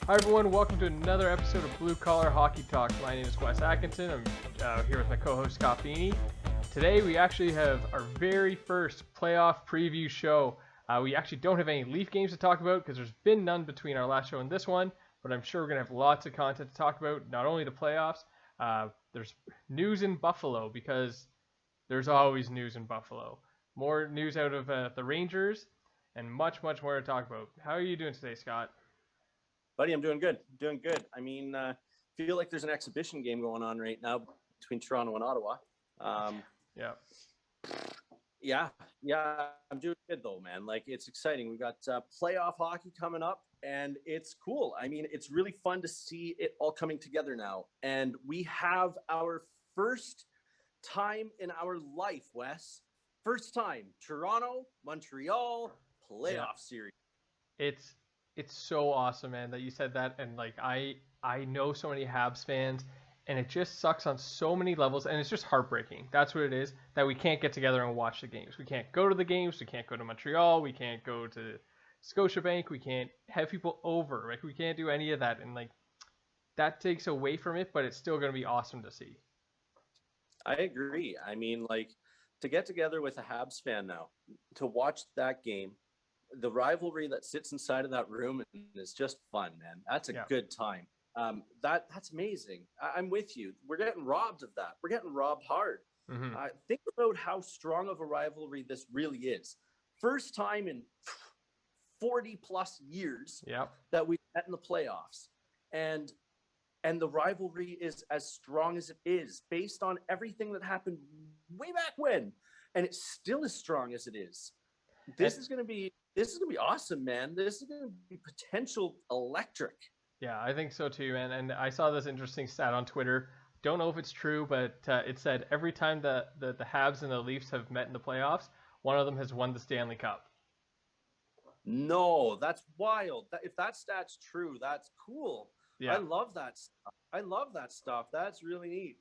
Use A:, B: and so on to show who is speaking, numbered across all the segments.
A: Hi everyone, welcome to another episode of Blue Collar Hockey Talk. My name is Wes Atkinson. I'm here with my co-host Scott Feeney. Today we actually have our very first playoff preview show. We actually don't have any Leaf games to talk about because there's been none between our last show and this one, but I'm sure we're going to have lots of content to talk about, not only the playoffs. There's news in Buffalo because there's always news in Buffalo. More news out of the Rangers and much more to talk about. How are you doing today, Scott?
B: Buddy, I'm doing good. Feel like there's an exhibition game going on right now between Toronto and Ottawa.
A: Yeah.
B: I'm doing good though, man. Like, it's exciting. We've got playoff hockey coming up, and it's cool. I mean, it's really fun to see it all coming together now. And we have our first time in our life, Wes. First time, Toronto, Montreal playoff series.
A: It's so awesome, man, that you said that. And like I know so many Habs fans, and it just sucks on so many levels, and it's just heartbreaking. That's what it is, that we can't get together and watch the games. We can't go to the games. We can't go to Montreal. We can't go to Scotiabank. We can't have people over. Like, we can't do any of that, and like that takes away from it. But it's still gonna be awesome to see.
B: I agree. I mean, like, to get together with a Habs fan now, to watch that game, the rivalry that sits inside of that room is just fun, man. That's a good time. That's amazing. I'm with you. We're getting robbed of that. We're getting robbed hard.
A: Mm-hmm.
B: Think about how strong of a rivalry this really is. First time in 40 plus years that we met in the playoffs, and the rivalry is as strong as it is based on everything that happened way back when, and it's still as strong as it is. This is going to be awesome, man. This is going to be potential electric.
A: Yeah, I think so too, man. And I saw this interesting stat on Twitter. Don't know if it's true, but it said every time the Habs and the Leafs have met in the playoffs, one of them has won the Stanley Cup.
B: No, that's wild. If that stat's true, that's cool.
A: Yeah.
B: I love that stuff. That's really neat.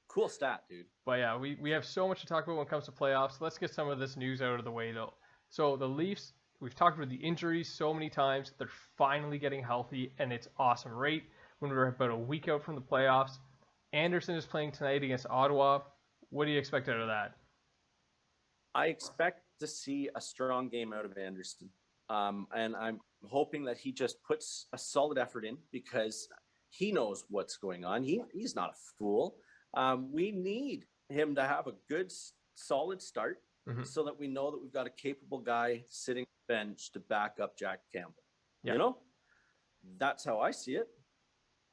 B: Cool stat, dude.
A: But yeah, we have so much to talk about when it comes to playoffs. Let's get some of this news out of the way, though. So the Leafs, we've talked about the injuries so many times. They're finally getting healthy, and it's awesome. Right when we're about a week out from the playoffs, Anderson is playing tonight against Ottawa. What do you expect out of that?
B: I expect to see a strong game out of Anderson. And I'm hoping that he just puts a solid effort in because he knows what's going on. He's not a fool. We need him to have a good, solid start so that we know that we've got a capable guy sitting on the bench to back up Jack Campbell. Yeah. You know, that's how I see it.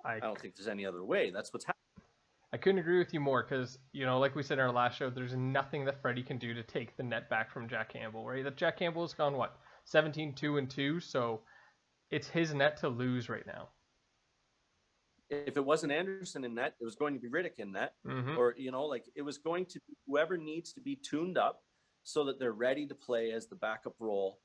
B: I don't think there's any other way. That's what's happening.
A: I couldn't agree with you more because, you know, like we said in our last show, there's nothing that Freddie can do to take the net back from Jack Campbell, right? That Jack Campbell has gone, 17-2-2, so it's his net to lose right now.
B: If it wasn't Anderson in net, it was going to be Riddick in net. Or, you know, like, it was going to be whoever needs to be tuned up so that they're ready to play as the backup role,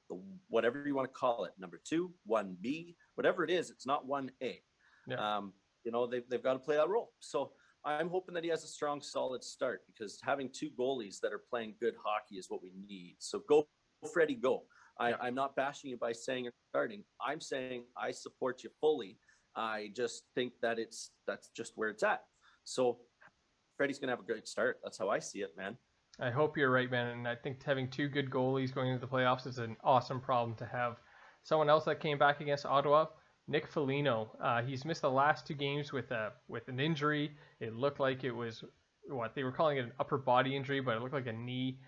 B: whatever you want to call it, number 2, 1B, whatever it is, it's not 1A. Yeah. You know, they've got to play that role. So I'm hoping that he has a strong, solid start because having 2 goalies that are playing good hockey is what we need. So go, Freddie, go. I'm not bashing you by saying you're starting. I'm saying I support you fully. I just think that that's just where it's at. So Freddie's going to have a great start. That's how I see it, man.
A: I hope you're right, man. And I think having 2 good goalies going into the playoffs is an awesome problem to have. Someone else that came back against Ottawa, Nick Foligno. He's missed the last 2 games with an injury. It looked like it was what they were calling it, an upper body injury, but it looked like a knee.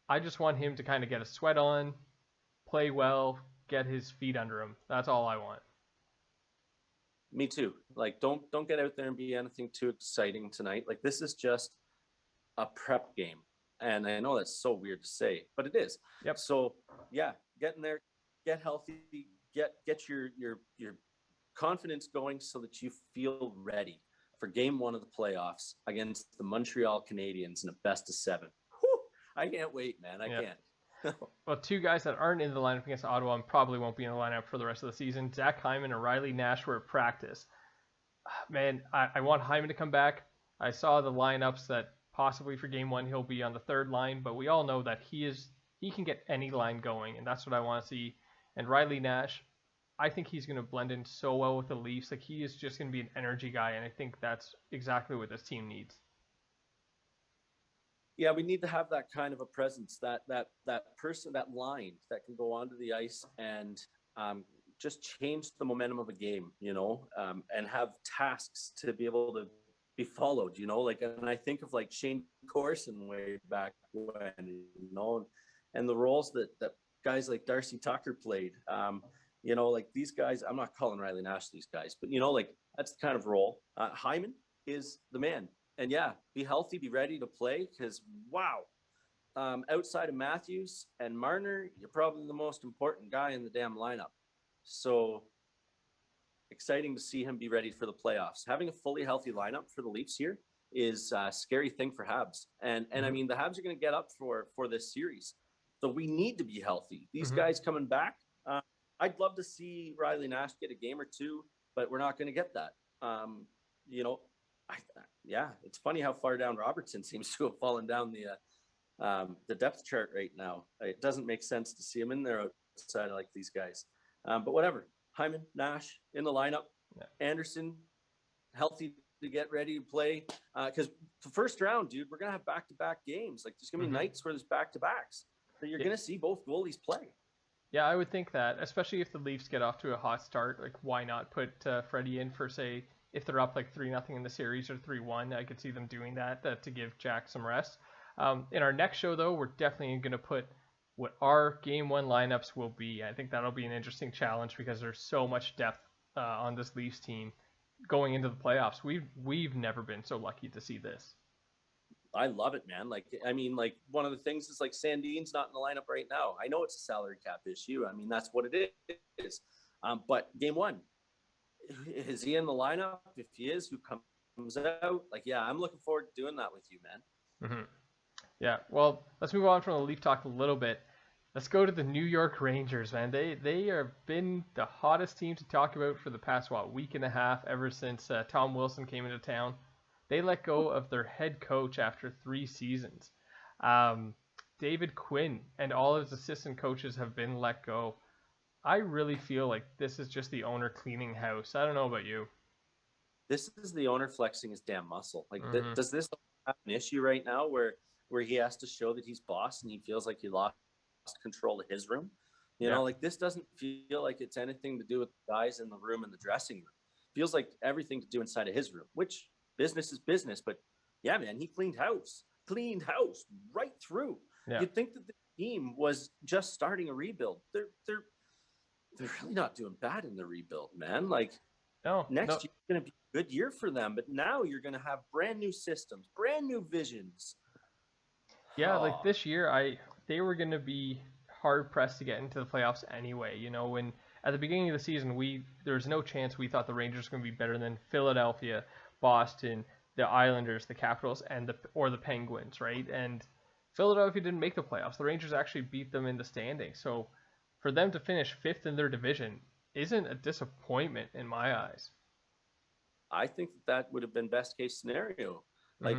A: I just want him to kind of get a sweat on, play well, get his feet under him. That's all I want.
B: Me too. Like, don't get out there and be anything too exciting tonight. Like, this is just a prep game. And I know that's so weird to say, but it is.
A: Yep.
B: So yeah, get in there, get healthy, get your confidence going so that you feel ready for game 1 of the playoffs against the Montreal Canadiens in a best of 7. Whew, I can't wait, man. I can't.
A: Well, 2 guys that aren't in the lineup against Ottawa and probably won't be in the lineup for the rest of the season, Zach Hyman and Riley Nash were at practice. Man, I want Hyman to come back. I saw the lineups that possibly for game 1 he'll be on the 3rd line, but we all know that he can get any line going, and that's what I want to see. And Riley Nash, I think he's going to blend in so well with the Leafs. Like, he is just going to be an energy guy, and I think that's exactly what this team needs.
B: Yeah, we need to have that kind of a presence, that person, that line that can go onto the ice and just change the momentum of a game, and have tasks to be able to be followed, like, and I think of like Shane Corson way back when, and the roles that guys like Darcy Tucker played. Like these guys, I'm not calling Riley Nash these guys, but like that's the kind of role. Hyman is the man. And yeah, be healthy, be ready to play, because wow, outside of Matthews and Marner, you're probably the most important guy in the damn lineup. So exciting to see him be ready for the playoffs. Having a fully healthy lineup for the Leafs here is a scary thing for Habs. And I mean, the Habs are going to get up for this series. So we need to be healthy. These guys coming back, I'd love to see Riley Nash get a game or two, but we're not going to get that. It's funny how far down Robertson seems to have fallen down the depth chart right now. It doesn't make sense to see him in there outside like these guys. But whatever. Hyman, Nash in the lineup. Yeah. Anderson, healthy to get ready to play. Because the first round, dude, we're going to have back-to-back games. Like, there's going to be nights where there's back-to-backs. So you're going to see both goalies play.
A: Yeah, I would think that, especially if the Leafs get off to a hot start. Like, why not put Freddie in for, say, if they're up like 3-0 in the series or 3-1, I could see them doing that to give Jack some rest. In our next show, though, we're definitely going to put what our Game 1 lineups will be. I think that'll be an interesting challenge because there's so much depth on this Leafs team going into the playoffs. We've never been so lucky to see this.
B: I love it, man. Like, I mean, like, one of the things is like Sandin's not in the lineup right now. I know it's a salary cap issue. I mean, that's what it is. But Game 1, is he in the lineup? If he is, who comes out? Like, yeah, I'm looking forward to doing that with you, man.
A: Mm-hmm. Yeah, well, let's move on from the Leaf talk a little bit. Let's go to the New York Rangers, man. They have been the hottest team to talk about for the past, week and a half, ever since Tom Wilson came into town. They let go of their head coach after 3 seasons. David Quinn and all of his assistant coaches have been let go. I really feel like this is just the owner cleaning house. I don't know about you.
B: This is the owner flexing his damn muscle. Like, does this have an issue right now where he has to show that he's boss and he feels like he lost control of his room? You know, like, this doesn't feel like it's anything to do with the guys in the room and the dressing room. It feels like everything to do inside of his room, which business is business. But yeah, man, he cleaned house right through. Yeah. You'd think that the team was just starting a rebuild. They're really not doing bad in the rebuild, man. Like, next year is going to be a good year for them, but now you're going to have brand new systems, brand new visions.
A: Yeah, like this year, they were going to be hard pressed to get into the playoffs anyway. You know, when at the beginning of the season, there was no chance we thought the Rangers were going to be better than Philadelphia, Boston, the Islanders, the Capitals, or the Penguins, right? And Philadelphia didn't make the playoffs. The Rangers actually beat them in the standings. So for them to finish 5th in their division isn't a disappointment in my eyes.
B: I think that would have been best case scenario. Like,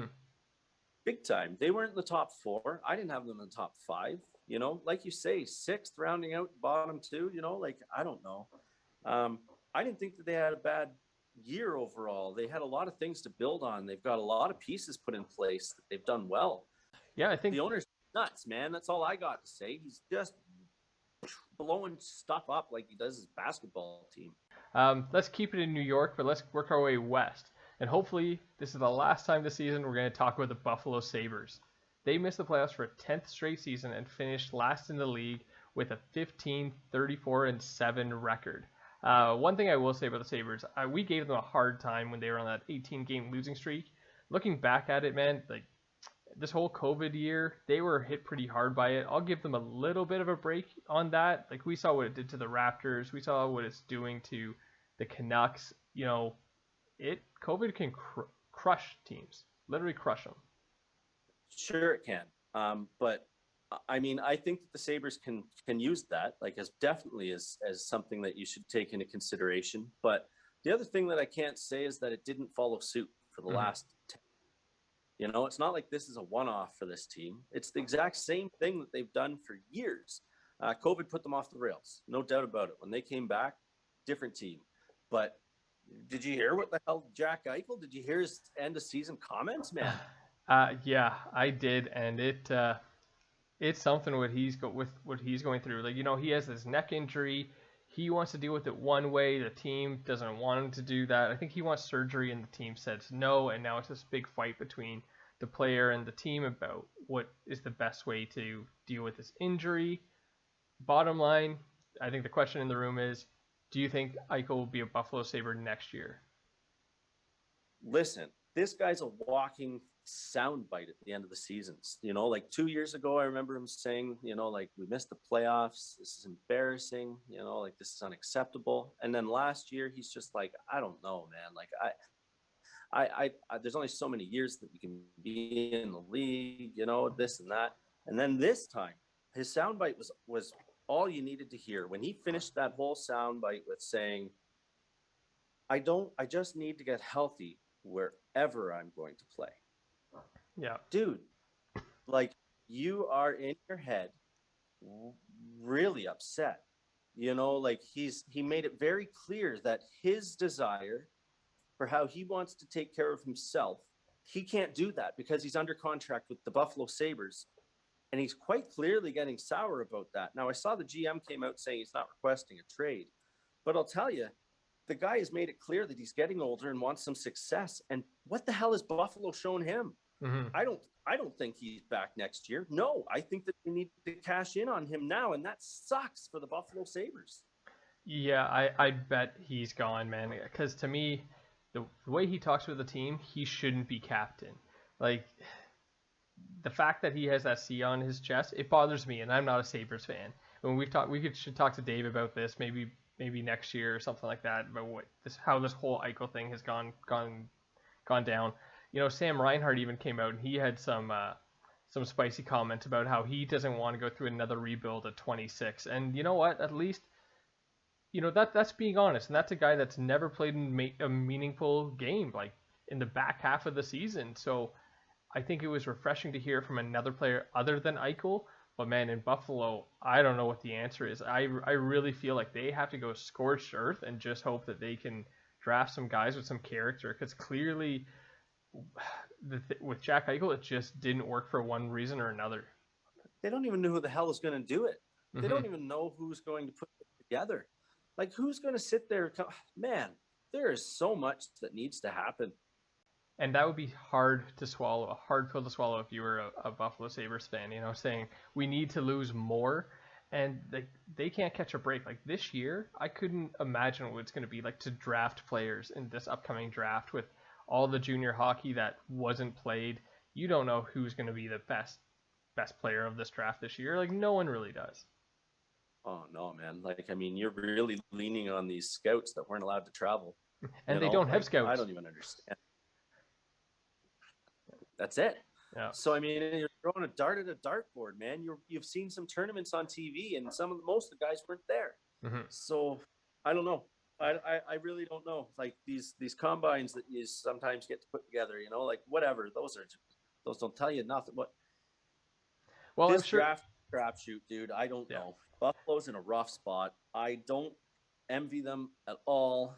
B: big time. They weren't in the top 4. I didn't have them in the top 5. You know, like you say, 6th rounding out bottom 2. You know, like, I don't know. I didn't think that they had a bad year overall. They had a lot of things to build on. They've got a lot of pieces put in place that they've done well.
A: Yeah, I think
B: the owner's nuts, man. That's all I got to say. He's just blowing stuff up like he does his basketball team.
A: Let's keep it in New York, but let's work our way west. And hopefully this is the last time this season we're going to talk about the Buffalo Sabres. They missed the playoffs for a 10th straight season and finished last in the league with a 15-34-7 record. One thing I will say about the Sabres, we gave them a hard time when they were on that 18-game losing streak. Looking back at it, man, like this whole COVID year, they were hit pretty hard by it. I'll give them a little bit of a break on that. Like, we saw what it did to the Raptors. We saw what it's doing to the Canucks. You know, COVID can crush teams, literally crush them.
B: Sure it can. But I mean, I think that the Sabres can use that, like, as definitely as something that you should take into consideration. But the other thing that I can't say is that it didn't follow suit for the last 10. You know, it's not like this is a one-off for this team. It's the exact same thing that they've done for years. COVID put them off the rails, no doubt about it. When they came back, different team. But did you hear what the hell Jack Eichel? Did you hear his end of season comments, man?
A: Yeah, I did, and it's something what he's going through. Like, he has this neck injury. He wants to deal with it one way. The team doesn't want him to do that. I think he wants surgery, and the team says no. And now it's this big fight between the player and the team about what is the best way to deal with this injury. Bottom line, I think the question in the room is, do you think Eichel will be a Buffalo Sabre next year?
B: Listen, this guy's a walking soundbite at the end of the seasons. Like 2 years ago, I remember him saying, like, we missed the playoffs. This is embarrassing. Like, this is unacceptable. And then last year, he's just like, I don't know, man. Like, I there's only so many years that you can be in the league, this and that. And then this time, his soundbite was all you needed to hear. When he finished that whole soundbite with saying, I just need to get healthy wherever I'm going to play.
A: Yeah.
B: Dude, like, you are in your head really upset. Like, he made it very clear that his desire for how he wants to take care of himself, he can't do that because he's under contract with the Buffalo Sabres. And he's quite clearly getting sour about that. Now, I saw the GM came out saying he's not requesting a trade, but I'll tell you, the guy has made it clear that he's getting older and wants some success. And what the hell has Buffalo shown him?
A: Mm-hmm.
B: I don't think he's back next year. No, I think that they need to cash in on him now, and that sucks for the Buffalo Sabres.
A: Yeah, I bet he's gone, man. Because to me, the way he talks with the team, he shouldn't be captain. Like, the fact that he has that C on his chest, it bothers me, and I'm not a Sabres fan. When should talk to Dave about this, maybe next year or something like that, about how this whole Eichel thing has gone down. Sam Reinhart even came out and he had some spicy comments about how he doesn't want to go through another rebuild at 26. And you know what? At least, that's being honest, and that's a guy that's never played in a meaningful game, like, in the back half of the season. So I think it was refreshing to hear from another player other than Eichel. But man, in Buffalo, I don't know what the answer is. I really feel like they have to go scorched earth and just hope that they can draft some guys with some character, because clearly with Jack Eichel, it just didn't work for one reason or another.
B: They don't even know who the hell is going to do it. Mm-hmm. They don't even know who's going to put it together. Like, who's going to sit there? Man, there is so much that needs to happen.
A: And that would be hard to swallow, a hard pill to swallow if you were a Buffalo Sabres fan, saying we need to lose more, and they can't catch a break. Like, this year, I couldn't imagine what it's going to be like to draft players in this upcoming draft with all the junior hockey that wasn't played. You don't know who's going to be the best player of this draft this year. Like, no one really does.
B: Oh, no, man. Like, I mean, you're really leaning on these scouts that weren't allowed to travel.
A: And they don't have scouts.
B: I don't even understand. That's it.
A: Yeah.
B: So, I mean, you're throwing a dart at a dartboard, man. You've seen some tournaments on TV, and most of the guys weren't there.
A: Mm-hmm.
B: So, I don't know. I really don't know. Like, these combines that you sometimes get to put together, like, whatever. Those don't tell you nothing. Well, this draft crapshoot, dude, I don't know. Buffalo's in a rough spot. I don't envy them at all.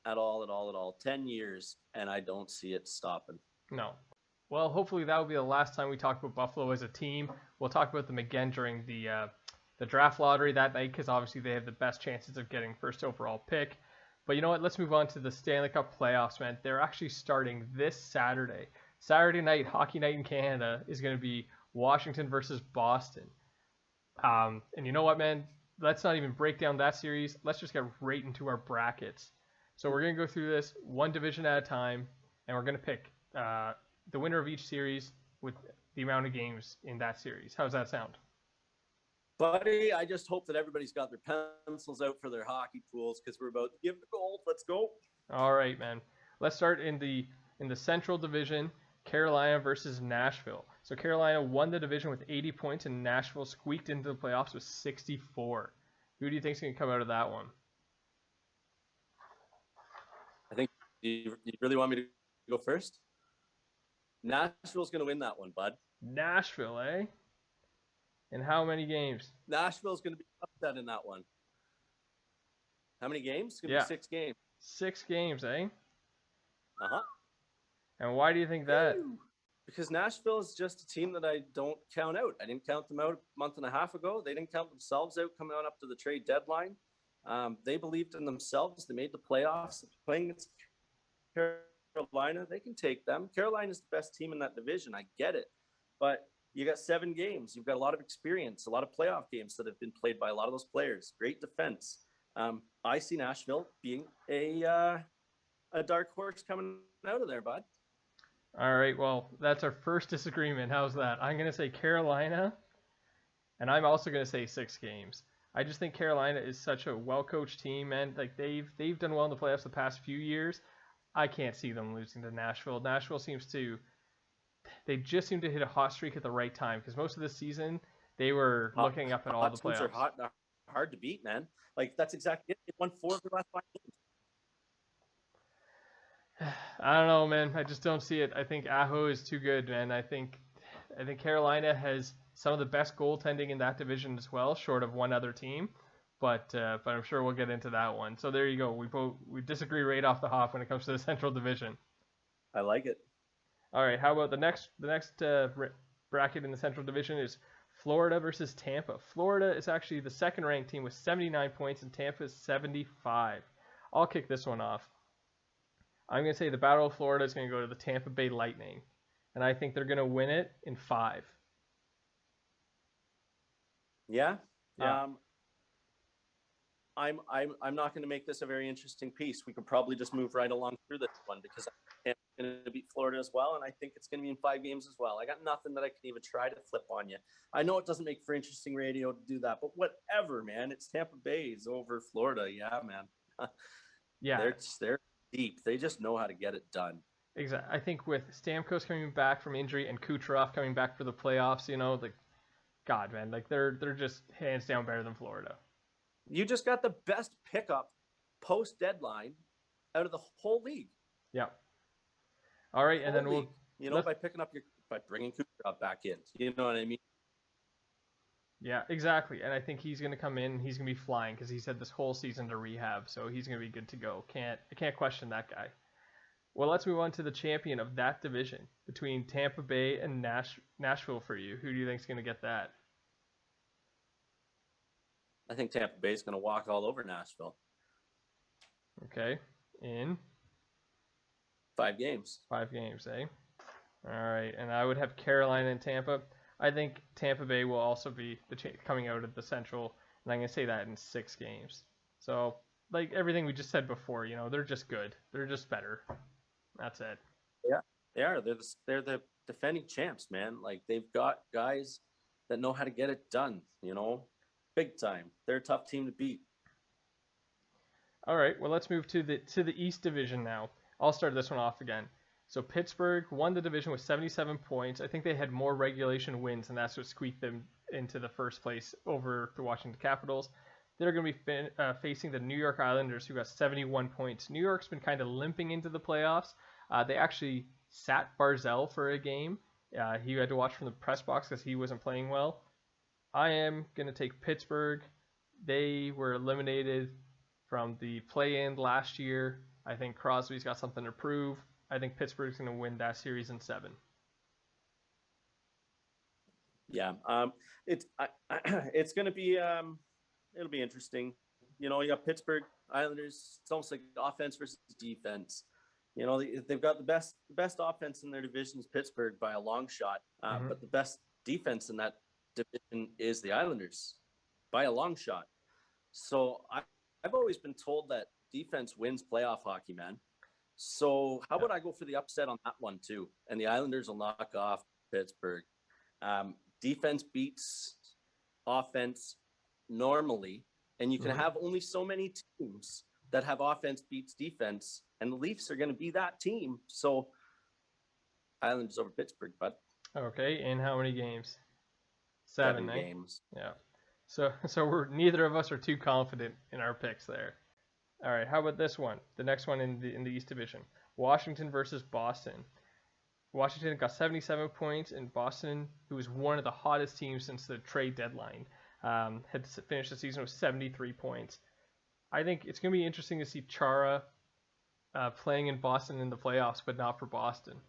B: 10 years, and I don't see it stopping.
A: No. Well, hopefully that will be the last time we talk about Buffalo as a team. We'll talk about them again during the draft lottery that night, because obviously they have the best chances of getting first overall pick. But you know what? Let's move on to the Stanley Cup Playoffs, man. They're actually starting this Saturday. Saturday night, Hockey Night in Canada, is going to be Washington versus Boston. And you know what, man? Let's not even break down that series. Let's just get right into our brackets. So we're going to go through this one division at a time, and we're going to pick the winner of each series with the amount of games in that series. How's that sound?
B: Buddy, I just hope that everybody's got their pencils out for their hockey pools, because we're about to give the gold. Let's go.
A: All right, man. Let's start in the Central Division, Carolina versus Nashville. So Carolina won the division with 80 points, and Nashville squeaked into the playoffs with 64. Who do you think is going to come out of that one?
B: I think you really want me to go first? Nashville's going to win that one, bud.
A: Nashville, eh? In how many games?
B: Nashville's going to be upset in that one. How many games? It's going to
A: Yeah.
B: be 6 games.
A: 6 games, eh?
B: Uh-huh.
A: And why do you think that?
B: Because Nashville is just a team that I don't count out. I didn't count them out a month and a half ago. They didn't count themselves out coming on up to the trade deadline. They believed in themselves. They made the playoffs. Playing against Carolina, they can take them. Carolina is the best team in that division. I get it. But you got 7 games. You've got a lot of experience, a lot of playoff games that have been played by a lot of those players. Great defense. I see Nashville being a dark horse coming out of there, bud.
A: All right, well, that's our first disagreement. How's that? I'm going to say Carolina, and I'm also going to say 6 games. I just think Carolina is such a well-coached team, and like they've done well in the playoffs the past few years. I can't see them losing to Nashville. Nashville they just seem to hit a hot streak at the right time, because most of the season they were looking up at all the playoffs.
B: Are hard to beat, man. Like, that's exactly it. They won 4 of the last 5 games.
A: I don't know, man. I just don't see it. I think Aho is too good, man. I think Carolina has some of the best goaltending in that division as well, short of one other team. But I'm sure we'll get into that one. So there you go. We disagree right off the hop when it comes to the Central Division.
B: I like it.
A: All right. How about the next bracket in the Central Division is Florida versus Tampa. Florida is actually the second-ranked team with 79 points, and Tampa is 75. I'll kick this one off. I'm going to say the Battle of Florida is going to go to the Tampa Bay Lightning, and I think they're going to win it in 5.
B: Yeah. I'm not going to make this a very interesting piece. We could probably just move right along through this one, because I'm going to beat Florida as well, and I think it's going to be in 5 games as well. I got nothing that I can even try to flip on you. I know it doesn't make for interesting radio to do that, but whatever, man. It's Tampa Bay's over Florida. Yeah, man.
A: Yeah.
B: They're deep. They just know how to get it done.
A: Exactly. I think with Stamkos coming back from injury and Kucherov coming back for the playoffs, God, man, like they're just hands down better than Florida.
B: You just got the best pickup post deadline out of the whole league.
A: Yeah. All right, and then
B: by bringing Kucherov back in. You know what I mean?
A: Yeah, exactly. And I think he's going to come in and he's going to be flying, because he's had this whole season to rehab, so he's going to be good to go. I can't question that guy. Well, let's move on to the champion of that division between Tampa Bay and Nashville for you. Who do you think is going to get that?
B: I think Tampa Bay is going to walk all over Nashville.
A: Okay. In
B: 5 games.
A: 5 games, eh? All right. And I would have Carolina and Tampa. I think Tampa Bay will also be coming out of the Central, and I'm going to say that in 6 games. So, like everything we just said before, they're just good. They're just better. That's it.
B: Yeah, they are. They're the defending champs, man. Like, they've got guys that know how to get it done, big time. They're a tough team to beat.
A: All right, well, let's move to the East Division now. I'll start this one off again. So Pittsburgh won the division with 77 points. I think they had more regulation wins, and that's what squeaked them into the first place over the Washington Capitals. They're going to be facing the New York Islanders, who got 71 points. New York's been kind of limping into the playoffs. They actually sat Barzal for a game. He had to watch from the press box because he wasn't playing well. I am going to take Pittsburgh. They were eliminated from the play-in last year. I think Crosby's got something to prove. I think Pittsburgh's going to win that series in 7.
B: Yeah, it's going to be it'll be interesting. You got Pittsburgh Islanders. It's almost like offense versus defense. They've got the best offense in their division is Pittsburgh by a long shot, but the best defense in that division is the Islanders by a long shot. So I've always been told that defense wins playoff hockey, man. So how about I go for the upset on that one too? And the Islanders will knock off Pittsburgh. Defense beats offense normally, and you can have only so many teams that have offense beats defense, and the Leafs are going to be that team. So Islanders over Pittsburgh, bud.
A: Okay, in how many games? 7
B: games.
A: Yeah. So neither of us are too confident in our picks there. All right, how about this one? The next one in the East Division. Washington versus Boston. Washington got 77 points, and Boston, who was one of the hottest teams since the trade deadline, had finished the season with 73 points. I think it's going to be interesting to see Chara playing in Boston in the playoffs, but not for Boston.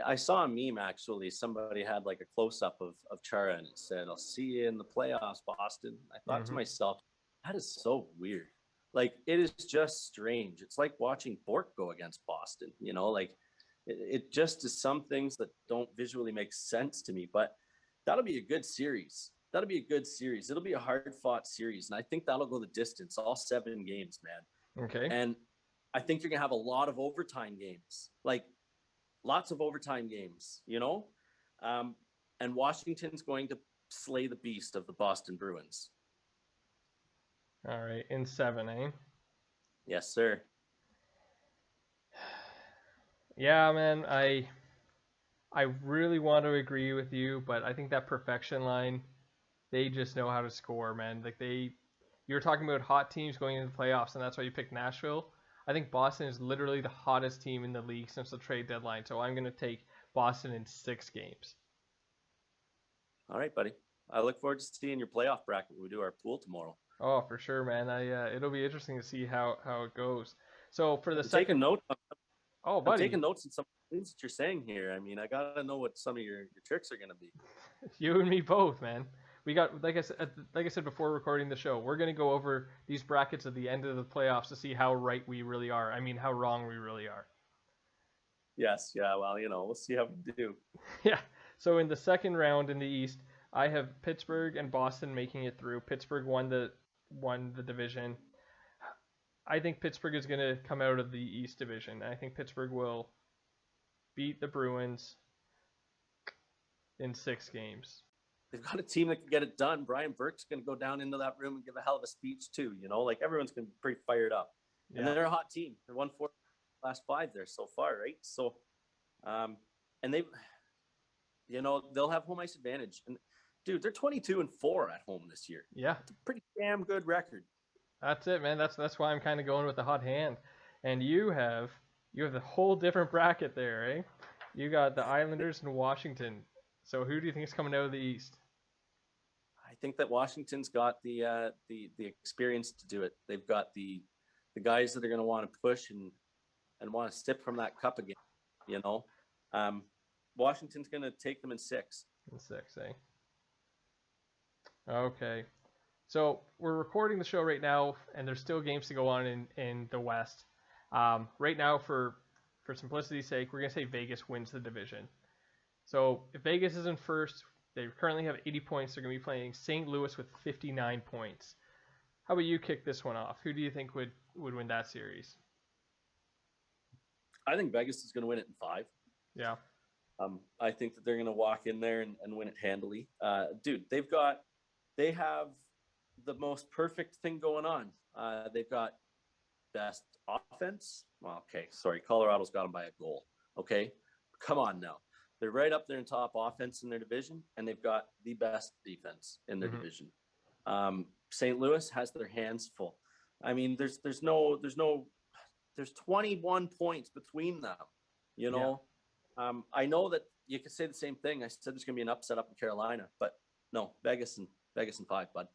B: I saw a meme actually. Somebody had like a close up of Chara and it said, "I'll see you in the playoffs, Boston." I thought to myself, that is so weird. Like it is just strange. It's like watching Bork go against Boston. Like it just is some things that don't visually make sense to me. But that'll be a good series. That'll be a good series. It'll be a hard fought series, and I think that'll go the distance, all 7 games, man.
A: Okay.
B: And I think you're gonna have a lot of overtime games. Like lots of overtime games, and Washington's going to slay the beast of the Boston Bruins.
A: All right, in 7, eh?
B: Yes, sir.
A: Yeah, man, I really want to agree with you, but I think that perfection line, they just know how to score, man. Like you were talking about hot teams going into the playoffs, and that's why you picked Nashville. I think Boston is literally the hottest team in the league since the trade deadline, so I'm going to take Boston in 6 games.
B: All right, buddy. I look forward to seeing your playoff bracket when we do our pool tomorrow.
A: Oh, for sure, man. It'll be interesting to see how it goes. So for the second,
B: taking notes.
A: Oh, buddy,
B: I'm taking notes on some things that you're saying here. I mean, I gotta know what some of your tricks are gonna be.
A: You and me both, man. We got like I said before recording the show, we're gonna go over these brackets at the end of the playoffs to see how right we really are. I mean, how wrong we really are.
B: Yes, yeah. Well, we'll see how we do.
A: Yeah. So in the second round in the East, I have Pittsburgh and Boston making it through. Pittsburgh won the division. I think Pittsburgh is going to come out of the East Division. I think Pittsburgh will beat the Bruins in 6 games.
B: They've got a team that can get it done. Brian Burke's going to go down into that room and give a hell of a speech too. Like everyone's going to be pretty fired up. Yeah. And they're a hot team. They won 4 last 5 there so far, right? So, and they'll have home ice advantage. And dude, they're 22-4 at home this year.
A: Yeah,
B: it's a pretty damn good record.
A: That's it, man. That's why I'm kind of going with the hot hand. And you have the whole different bracket there, eh? You got the Islanders and Washington. So who do you think is coming out of the East?
B: I think that Washington's got the experience to do it. They've got the guys that are going to want to push and want to sip from that cup again. Washington's going to take them in 6.
A: In 6, eh? Okay. So we're recording the show right now, and there's still games to go on in the West. Right now, for simplicity's sake, we're going to say Vegas wins the division. So if Vegas is in first, they currently have 80 points. They're going to be playing St. Louis with 59 points. How about you kick this one off? Who do you think would win that series?
B: I think Vegas is going to win it in 5.
A: Yeah.
B: I think that they're going to walk in there and win it handily. Dude, they have the most perfect thing going on. They've got best offense. Well, okay, sorry. Colorado's got them by a goal. Okay, come on now. They're right up there in top offense in their division, and they've got the best defense in their division. St. Louis has their hands full. I mean, there's 21 points between them. Yeah. I know that you could say the same thing. I said there's going to be an upset up in Carolina, but no, Vegas and 5, bud.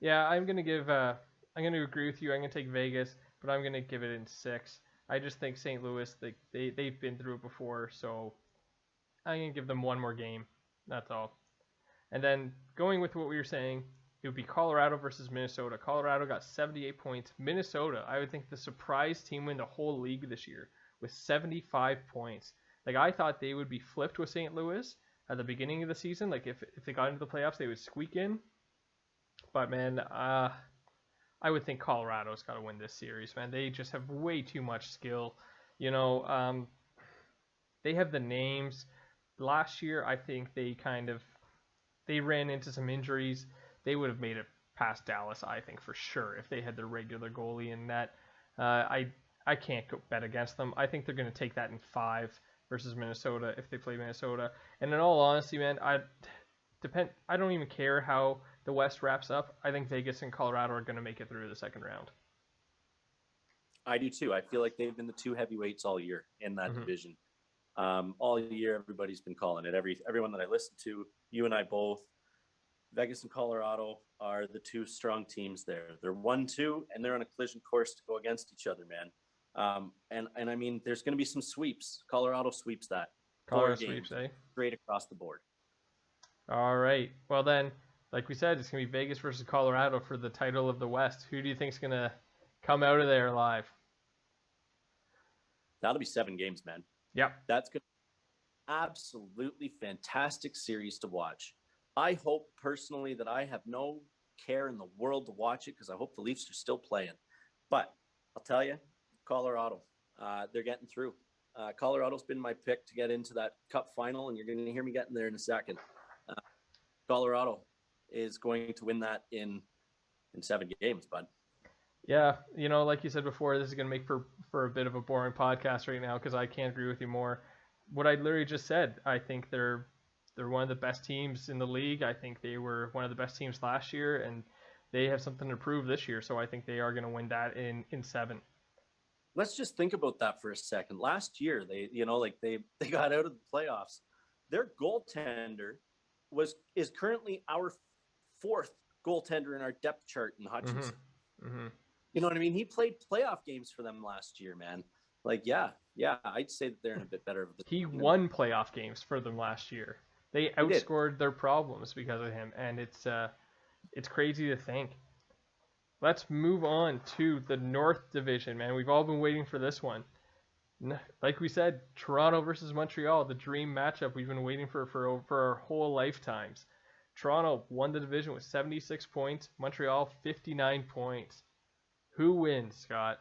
A: Yeah, I'm going to agree with you. I'm going to take Vegas, but I'm going to give it in 6. I just think St. Louis, they've been through it before, so I'm going to give them one more game. That's all. And then going with what we were saying, it would be Colorado versus Minnesota. Colorado got 78 points. Minnesota, I would think the surprise team win the whole league this year with 75 points. Like, I thought they would be flipped with St. Louis at the beginning of the season. Like, if they got into the playoffs, they would squeak in. But, man, I would think Colorado's got to win this series, man. They just have way too much skill. They have the names. Last year, I think they ran into some injuries. They would have made it past Dallas, I think, for sure, if they had their regular goalie in net. I can't bet against them. I think they're going to take that in 5 versus Minnesota if they play Minnesota. And in all honesty, man, I don't even care how the West wraps up. I think Vegas and Colorado are going to make it through the second round.
B: I do too. I feel like they've been the 2 heavyweights all year in that division. All year, everybody's been calling it. Everyone that I listen to, you and I both, Vegas and Colorado are the two strong teams there. They're 1-2, and they're on a collision course to go against each other, man. And I mean, there's going to be some sweeps. Colorado sweeps that.
A: Colorado
B: 4 games,
A: sweeps, eh?
B: straight across the board.
A: All right. Well then, like we said, it's gonna be Vegas versus Colorado for the title of the West. Who do you think's gonna come out of there alive?
B: That'll be 7 games, man.
A: Yep.
B: That's going to be absolutely fantastic series to watch. I hope personally that I have no care in the world to watch it because I hope the Leafs are still playing. But I'll tell you, Colorado, they're getting through. Colorado's been my pick to get into that Cup final, and you're going to hear me getting there in a second. Colorado is going to win that in 7 games, bud.
A: Yeah, like you said before, this is going to make for a bit of a boring podcast right now because I can't agree with you more. What I literally just said, I think they're one of the best teams in the league. I think they were one of the best teams last year, and they have something to prove this year. So I think they are going to win that in 7.
B: Let's just think about that for a second. Last year, they got out of the playoffs. Their goaltender is currently our 4th goaltender in our depth chart in Hutchinson.
A: Mm-hmm.
B: You know what I mean? He played playoff games for them last year, man. Like, yeah, I'd say that they're in a bit better of a
A: He won playoff games for them last year. They outscored their problems because of him, and it's crazy to think. Let's move on to the North Division, man. We've all been waiting for this one. Like we said, Toronto versus Montreal, the dream matchup we've been waiting for our whole lifetimes. Toronto won the division with 76 points. Montreal, 59 points. Who wins, Scott?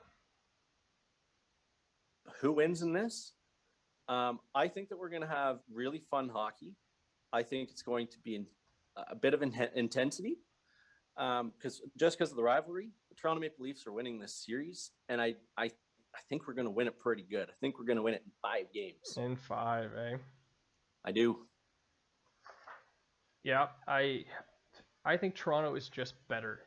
B: Who wins in this? I think that we're going to have really fun hockey. I think it's going to be a bit of intensity because of the rivalry. The Toronto Maple Leafs are winning this series, and I think we're going to win it pretty good. I think we're going to win it in 5 games.
A: In 5, eh?
B: I do.
A: Yeah, I think Toronto is just better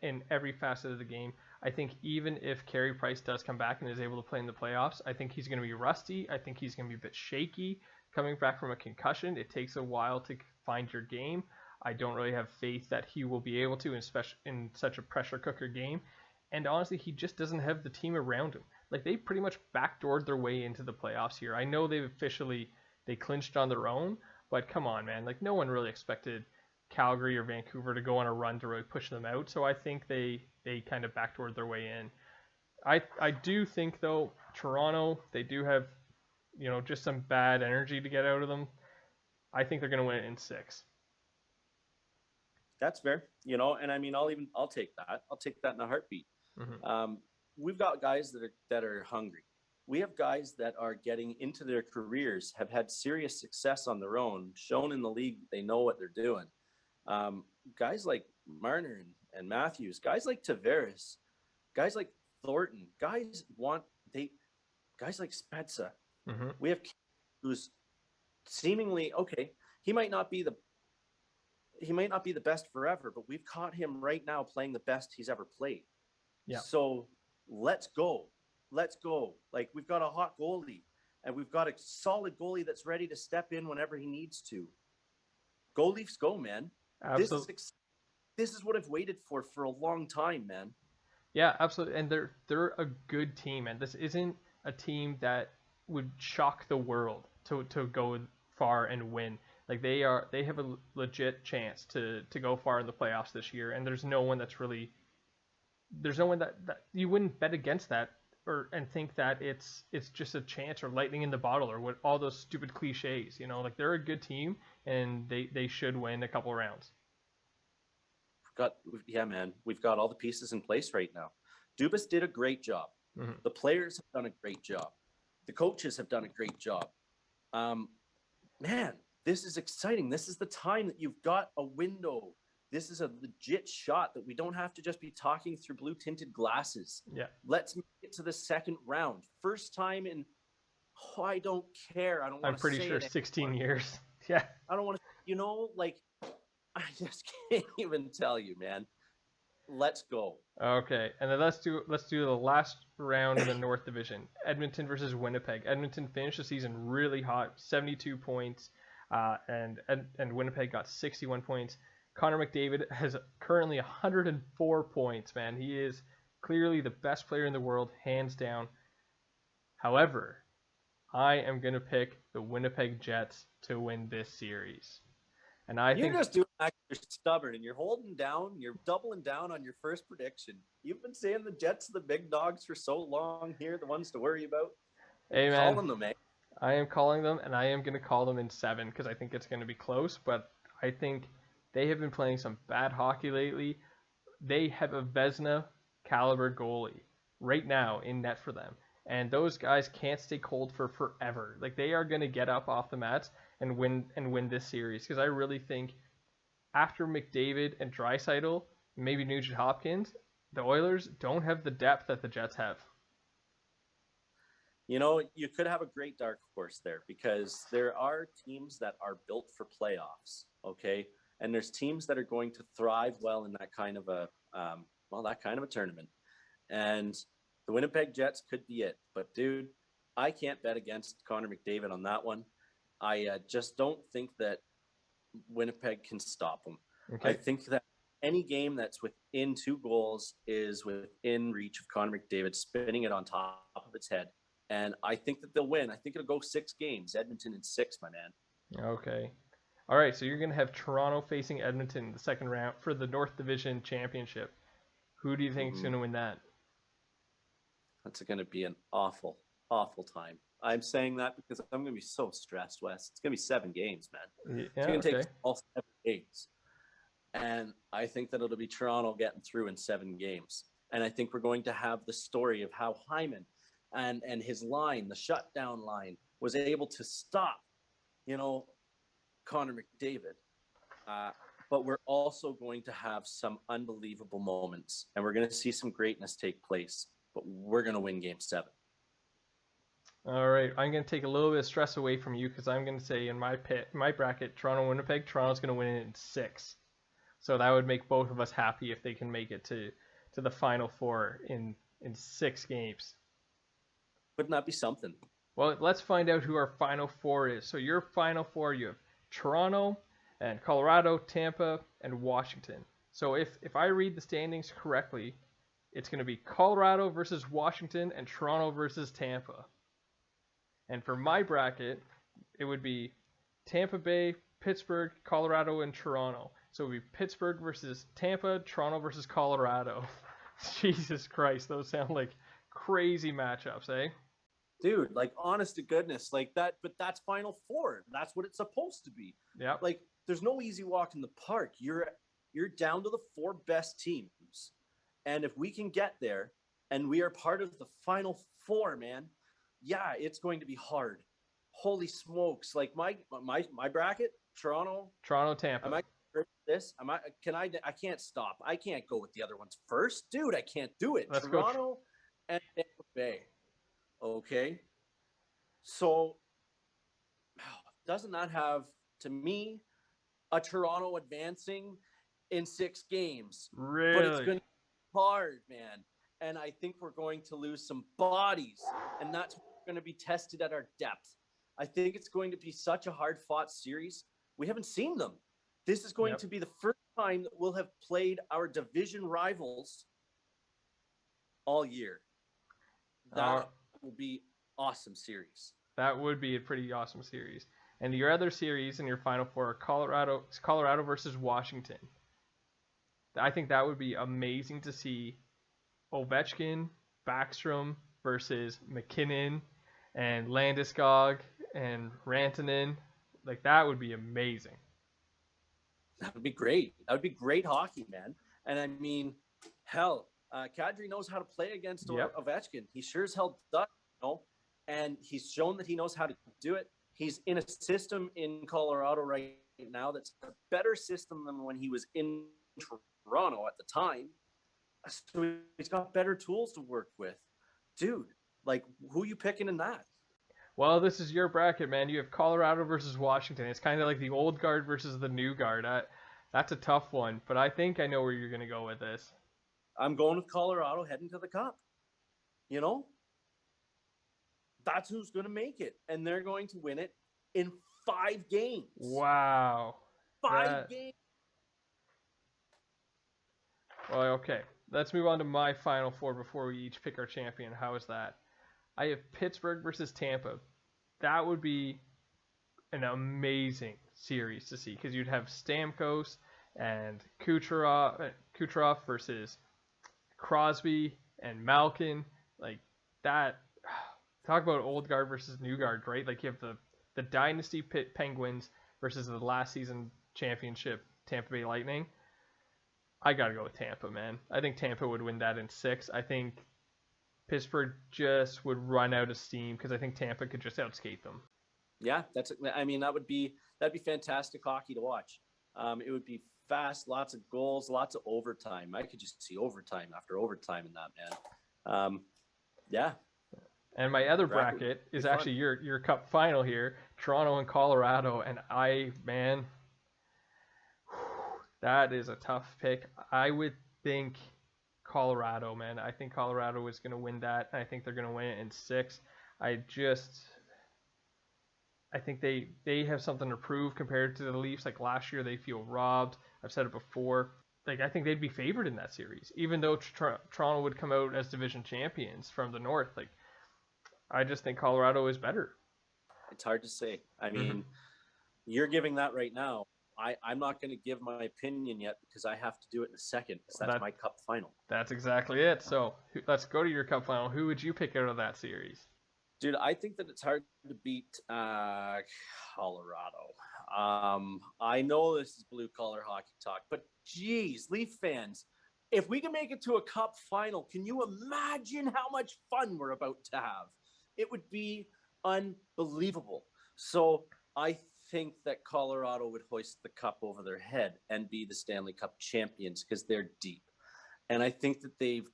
A: in every facet of the game. I think even if Carey Price does come back and is able to play in the playoffs, I think he's going to be rusty. I think he's going to be a bit shaky coming back from a concussion. It takes a while to find your game. I don't really have faith that he will be able to, especially in such a pressure cooker game. And honestly, he just doesn't have the team around him. Like, they pretty much backdoored their way into the playoffs here. I know they clinched on their own, but come on, man. Like, no one really expected Calgary or Vancouver to go on a run to really push them out. So I think they kind of backdoored their way in. I do think, though, Toronto, they do have, just some bad energy to get out of them. I think they're going to win it in 6.
B: That's fair. And I mean, I'll take that. I'll take that in a heartbeat.
A: Mm-hmm.
B: We've got guys that are hungry. We have guys that are getting into their careers, have had serious success on their own, shown in the league they know what they're doing. Guys like Marner and Matthews, guys like Tavares, guys like Thornton, guys like Spezza.
A: Mm-hmm.
B: We have who's seemingly okay. He might not be the best forever, but we've caught him right now playing the best he's ever played.
A: Yeah.
B: So let's go. Like, we've got a hot goalie, and we've got a solid goalie that's ready to step in whenever he needs to. Go Leafs, go, man.
A: Absolutely.
B: This is what I've waited for a long time, man.
A: Yeah, absolutely. And they're a good team, and this isn't a team that would shock the world to go far and win. Like, they have a legit chance to go far in the playoffs this year, and there's no one that you wouldn't bet against that and think that it's just a chance or lightning in the bottle or what all those stupid cliches. Like, they're a good team, and they should win a couple rounds.
B: We've got all the pieces in place right now. Dubas did a great job.
A: Mm-hmm.
B: The players have done a great job. The coaches have done a great job. Man, this is exciting. This is the time that you've got a window. This is a legit shot that we don't have to just be talking through blue tinted glasses.
A: Yeah.
B: Let's make it to the second round. First time in, I don't care.
A: I'm pretty sure 16 years. Yeah.
B: I don't want to, I just can't even tell you, man. Let's go.
A: Okay. And then let's do the last round in the North Division. Edmonton versus Winnipeg. Edmonton finished the season really hot, 72 points. And Winnipeg got 61 points. Connor McDavid has currently 104 points, man. He is clearly the best player in the world, hands down. However, I am going to pick the Winnipeg Jets to win this series. And I
B: You're
A: think
B: just doing that. You're stubborn and you're holding down. You're doubling down on your first prediction. You've been saying the Jets are the big dogs for so long here, the ones to worry about.
A: hey,
B: You're
A: man,
B: calling them, eh?
A: I am calling them, and I am going to call them in 7 because I think it's going to be close. But I think they have been playing some bad hockey lately. They have a Vezina caliber goalie right now in net for them. And those guys can't stay cold for forever. Like, they are going to get up off the mats and win this series, because I really think after McDavid and Draisaitl, maybe Nugent Hopkins, the Oilers don't have the depth that the Jets have.
B: You know, you could have a great dark horse there because there are teams that are built for playoffs, okay? And there's teams that are going to thrive well in that kind of a tournament. And the Winnipeg Jets could be it. But dude, I can't bet against Connor McDavid on that one. I just don't think that Winnipeg can stop them.
A: Okay.
B: I think that any game that's within 2 goals is within reach of Connor McDavid spinning it on top of its head. And I think that they'll win. I think it'll go 6 games. Edmonton in 6, my man.
A: Okay. All right, so you're going to have Toronto facing Edmonton in the second round for the North Division Championship. Who do you think is going to win that?
B: That's going to be an awful, awful time. I'm saying that because I'm going to be so stressed, Wes. It's going to be 7 games, man.
A: Yeah,
B: it's going to take all 7 games. And I think that it'll be Toronto getting through in 7 games. And I think we're going to have the story of how Hyman and his line, the shutdown line, was able to stop, Connor McDavid. But we're also going to have some unbelievable moments. And we're going to see some greatness take place. But we're going to win Game 7.
A: All right, I'm going to take a little bit of stress away from you because I'm going to say in my bracket, Toronto-Winnipeg, Toronto's going to win it in 6. So that would make both of us happy if they can make it to the Final Four in 6 games.
B: Wouldn't that be something?
A: Well, let's find out who our Final Four is. So your Final Four, you have Toronto and Colorado, Tampa, and Washington. So if I read the standings correctly, it's going to be Colorado versus Washington and Toronto versus Tampa. And for my bracket, it would be Tampa Bay, Pittsburgh, Colorado, and Toronto. So it would be Pittsburgh versus Tampa, Toronto versus Colorado. Jesus Christ, those sound like crazy matchups, eh?
B: Dude, like, honest to goodness, like that, but that's Final Four. That's what it's supposed to be.
A: Yeah.
B: Like, there's no easy walk in the park. You're down to the 4 best teams. And if we can get there and we are part of the Final Four, man, yeah, it's going to be hard. Holy smokes. Like my bracket, Toronto,
A: Tampa.
B: Am I this? I can't stop. I can't go with the other ones first. Dude, I can't do it.
A: Let's
B: Toronto and Tampa Bay. Okay. So doesn't that have, to me, a Toronto advancing in 6 games?
A: Really?
B: But it's going to be hard, man. And I think we're going to lose some bodies. And that's going to be tested at our depth. I think it's going to be such a hard-fought series. We haven't seen them. This is going to be the first time that we'll have played our division rivals all year. That will be awesome series.
A: That would be a pretty awesome series. And your other series in your Final Four, Colorado versus Washington. I think that would be amazing to see Ovechkin, Backstrom versus McKinnon and Landeskog and Rantanen. Like, that would be amazing.
B: That would be great. That would be great hockey, man. And I mean, hell, Kadri knows how to play against Ovechkin. He sure as hell does, and he's shown that he knows how to do it. He's in a system in Colorado right now that's a better system than when he was in Toronto at the time. So he's got better tools to work with. Dude, like, who are you picking in that?
A: Well, this is your bracket, man. You have Colorado versus Washington. It's kind of like the old guard versus the new guard. That's a tough one, but I think I know where you're going to go with this.
B: I'm going with Colorado heading to the Cup. That's who's going to make it, and they're going to win it in 5 games.
A: Wow.
B: 5 games.
A: Well, okay. Let's move on to my final four before we each pick our champion. How is that? I have Pittsburgh versus Tampa. That would be an amazing series to see because you'd have Stamkos and Kucherov versus Crosby and Malkin. Like that. Talk about old guard versus new guard, right? Like you have the dynasty Penguins versus the last season championship Tampa Bay Lightning. I gotta go with Tampa, man. I think Tampa would win that in 6. I think Pittsburgh just would run out of steam because I think Tampa could just outskate them.
B: Yeah, that'd be fantastic hockey to watch. It would be fast, lots of goals, lots of overtime. I could just see overtime after overtime in that, man. Yeah.
A: And my other bracket is actually your cup final here, Toronto and Colorado, and that is a tough pick. I would think Colorado, man. I think Colorado is going to win that. I think they're going to win it in 6. I think they have something to prove compared to the Leafs. Like last year, they feel robbed. I've said it before. Like I think they'd be favored in that series, even though Toronto would come out as division champions from the North. Like I just think Colorado is better.
B: It's hard to say. I mean, you're giving that right now. I'm not going to give my opinion yet because I have to do it in a second because that's my cup final.
A: That's exactly it. So let's go to your cup final. Who would you pick out of that series?
B: Dude, I think that it's hard to beat Colorado. I know this is blue collar hockey talk, but geez, Leaf fans, if we can make it to a cup final, can you imagine how much fun we're about to have? It would be unbelievable. So I think that Colorado would hoist the cup over their head and be the Stanley Cup champions because they're deep. And I think that they've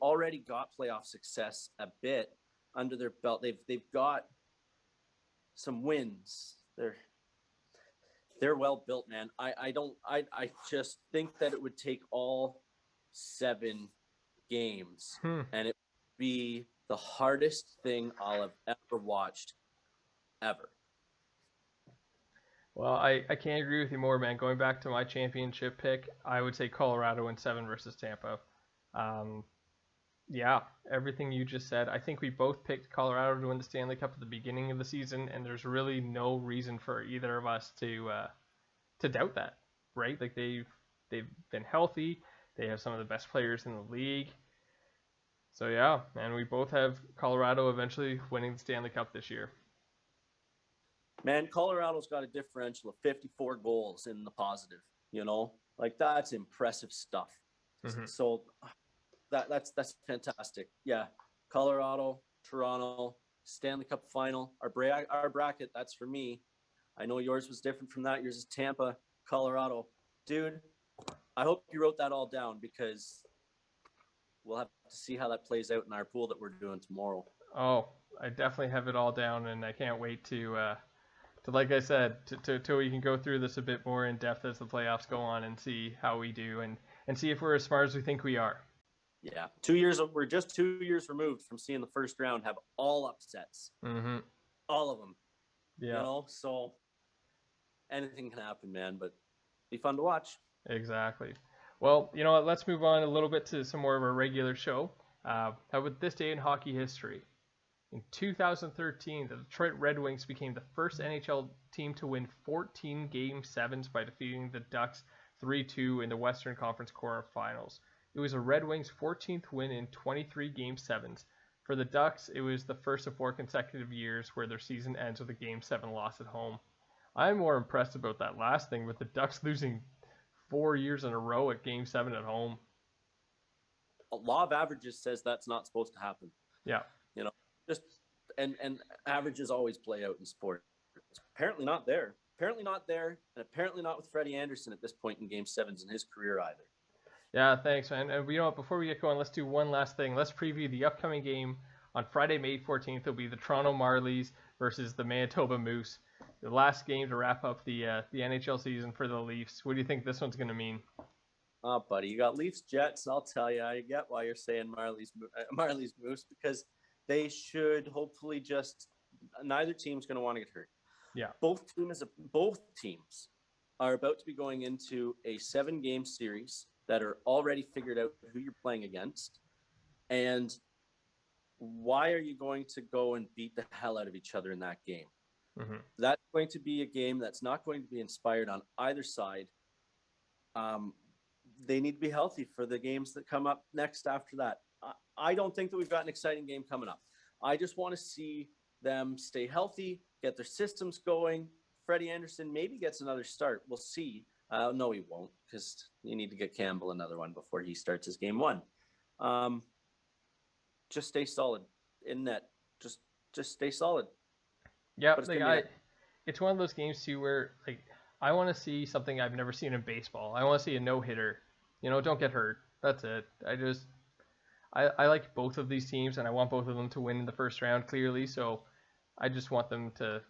B: already got playoff success a bit under their belt. They've got some wins. They're well built, man. I just think that it would take all 7 games and it would be the hardest thing I'll have ever watched ever.
A: Well, I can't agree with you more, man. Going back to my championship pick, I would say Colorado in 7 versus Tampa. Yeah, everything you just said. I think we both picked Colorado to win the Stanley Cup at the beginning of the season, and there's really no reason for either of us to doubt that, right? Like they've been healthy. They have some of the best players in the league. So yeah, man, we both have Colorado eventually winning the Stanley Cup this year.
B: Man, Colorado's got a differential of 54 goals in the positive, like that's impressive stuff. So that's fantastic. Yeah. Colorado, Toronto, Stanley Cup final, our bracket, that's for me. I know yours was different from that. Yours is Tampa, Colorado. Dude, I hope you wrote that all down because we'll have to see how that plays out in our pool that we're doing tomorrow.
A: Oh, I definitely have it all down, and I can't wait to like I said, till we can go through this a bit more in depth as the playoffs go on and see how we do and see if we're as smart as we think we are.
B: Yeah, we're just 2 years removed from seeing the first round have all upsets. All of them.
A: Yeah.
B: So anything can happen, man, but be fun to watch.
A: Exactly. Well, you know what? Let's move on a little bit to some more of our regular show. How about this day in hockey history? In 2013, the Detroit Red Wings became the first NHL team to win 14 Game 7s by defeating the Ducks 3-2 in the Western Conference quarterfinals. It was a Red Wings' 14th win in 23 Game 7s. For the Ducks, it was the first of 4 consecutive years where their season ends with a Game 7 loss at home. I'm more impressed about that last thing with the Ducks losing 4 years in a row at Game 7 at home.
B: A law of averages says that's not supposed to happen.
A: Yeah.
B: And averages always play out in sport. It's apparently not there. And apparently not with Freddie Anderson at this point in Game 7s in his career either.
A: Yeah, thanks, man. And you know what? Before we get going, let's do one last thing. Let's preview the upcoming game on Friday, May 14th. It'll be the Toronto Marlies versus the Manitoba Moose. The last game to wrap up the NHL season for the Leafs. What do you think this one's going to mean?
B: Oh, buddy, you got Leafs Jets. I'll tell you, I get why you're saying Marlies Moose because they should hopefully neither team's going to want to get hurt.
A: Yeah.
B: Both teams are about to be going into a 7-game series. that are already figured out who you're playing against. And why are you going to go and beat the hell out of each other in that game? Mm-hmm. That's going to be a game that's not going to be inspired on either side. They need to be healthy for the games that come up next after that. I don't think that we've got an exciting game coming up. I just want to see them stay healthy, get their systems going. Freddie Anderson maybe gets another start. We'll see. No, he won't, because you need to get Campbell another one before he starts his game one. Just stay solid in net. Just stay solid.
A: Yeah, it's one of those games too where I want to see something I've never seen in baseball. I want to see a no-hitter. Don't get hurt. That's it. I like both of these teams, and I want both of them to win in the first round clearly. So I just want them to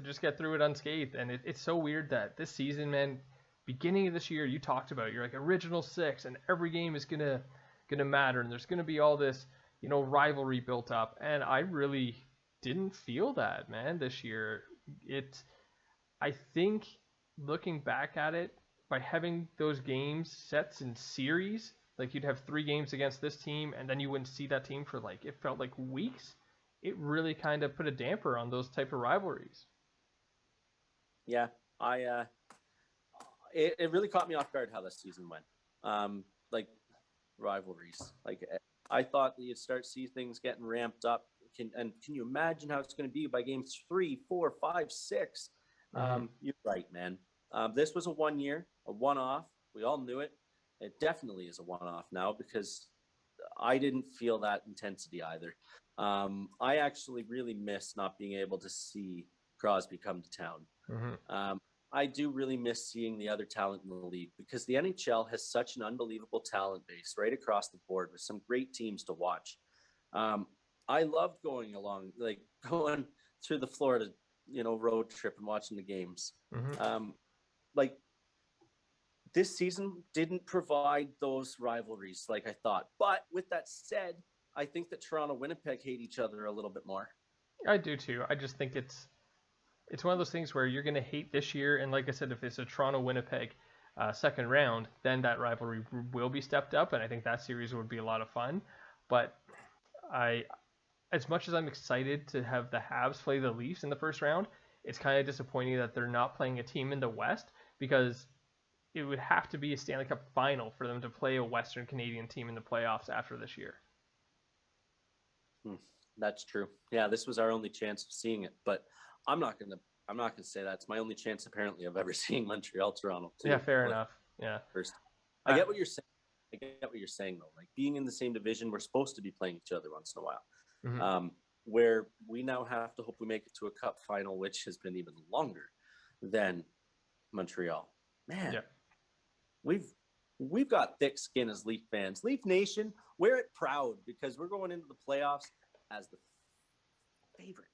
A: just get through it unscathed. And it's so weird that this season, man, beginning of this year, you talked about, you're like original six, and every game is gonna matter, and there's gonna be all this, rivalry built up. And I really didn't feel that, man, this year. I think looking back at it, by having those games sets in series, like you'd have 3 games against this team, and then you wouldn't see that team for it felt like weeks. It really kind of put a damper on those type of rivalries.
B: Yeah, it really caught me off guard how this season went. Rivalries. I thought that you'd start to see things getting ramped up. Can you imagine how it's going to be by games 3, 4, 5, 6? You're right, man. This was a 1 year, a one-off. We all knew it. It definitely is a one-off now, because I didn't feel that intensity either. I actually really miss not being able to see Crosby come to town. Mm-hmm. I do really miss seeing the other talent in the league, because the NHL has such an unbelievable talent base right across the board with some great teams to watch. I loved going through the Florida, road trip and watching the games. Mm-hmm. This season didn't provide those rivalries like I thought. But with that said, I think that Toronto, Winnipeg hate each other a little bit more.
A: I do too. I just think it's one of those things where you're going to hate this year. And like I said, if it's a Toronto, Winnipeg second round, then that rivalry will be stepped up. And I think that series would be a lot of fun. But as much as I'm excited to have the Habs play the Leafs in the first round, it's kind of disappointing that they're not playing a team in the West, because it would have to be a Stanley Cup final for them to play a Western Canadian team in the playoffs after this year.
B: That's true. Yeah, this was our only chance of seeing it, but I'm not gonna say that. It's my only chance, apparently, of ever seeing Montreal, Toronto. Too.
A: Yeah, fair enough. Yeah.
B: First, I get what you're saying. Though. Being in the same division, we're supposed to be playing each other once in a while. Mm-hmm. Where we now have to hope we make it to a cup final, which has been even longer than Montreal. Man, yeah. We've got thick skin as Leaf fans. Leaf Nation, wear it proud, because we're going into the playoffs as the favorite.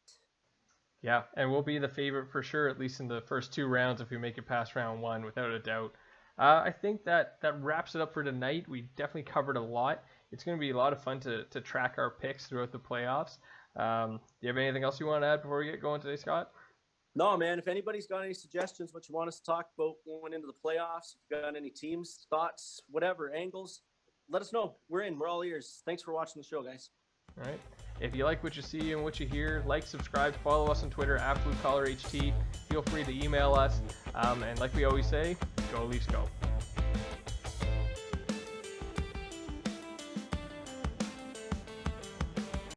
A: Yeah, and we'll be the favorite for sure, at least in the first 2 rounds if we make it past round 1, without a doubt. I think that wraps it up for tonight. We definitely covered a lot. It's going to be a lot of fun to track our picks throughout the playoffs. Do you have anything else you want to add before we get going today, Scott?
B: No, man. If anybody's got any suggestions, what you want us to talk about going into the playoffs, if you've got any teams, thoughts, whatever, angles, let us know. We're in. We're all ears. Thanks for watching the show, guys.
A: All right. If you like what you see and what you hear, like, subscribe, follow us on Twitter @BlueCollarHT. Feel free to email us. And like we always say, go Leafs go.